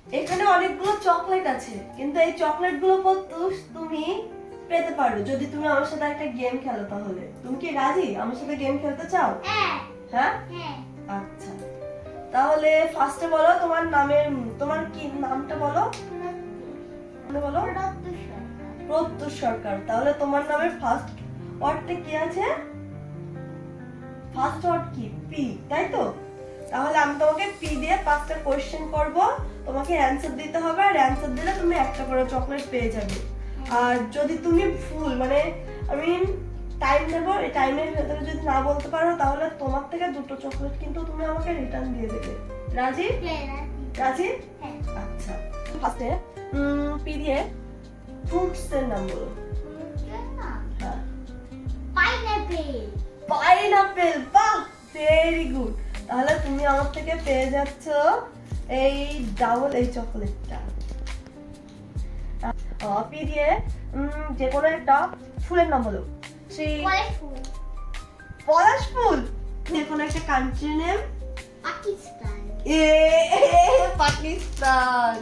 এখানে অনেকগুলো চকলেট আছে, কিন্তু এই চকলেটগুলো প্রত্যুষ তুমি পেতে পারো যদি তুমি আমার সাথে একটা গেম খেলো। তাহলে তুমি কি রাজি আমার সাথে গেম খেলতে চাও? হ্যাঁ হ্যাঁ হ্যাঁ। আচ্ছা, তাহলে ফার্স্টে বলো তোমার কি নামটা বলো। বলো প্রত্যুষ সরকার। তাহলে তোমার নামের ফার্স্ট ওয়ার্ডটা কি আছে? ফার্স্ট ওয়ার্ড কি? পি, তাই তো? তাহলে আমি তোমাকে পি দিয়ে 5টা কোশ্চেন করব, তোমাকে অ্যানসার দিতে হবে, আর অ্যানসার দিলে তুমি একটা করে চকলেট পেয়ে যাবে। আর যদি তুমি ফুল মানে আমি টাইম দেবো, এই টাইমের ভেতরে যদি না বলতে পারো তাহলে তোমার থেকে 2টো চকলেট কিন্তু তুমি আমাকে রিটার্ন দিয়ে দেবে। রাজি? রাজি? হ্যাঁ। আচ্ছা, ফার্স্টে পি দিয়ে ফ্রুটস এর নাম বলো। হ্যাঁ, পাইনাপেল। বাহ, ভেরি গুড। তাহলে তুমি আমার থেকে পেয়ে যাচ্ছ এই ডাবল এই চকলেটটা। পি দিয়ে যে কোনো একটা ফুলের নাম বলো। পলাশ ফুল। যে কোনো একটা কান্ট্রি নেম। পাকিস্তান। পাকিস্তান।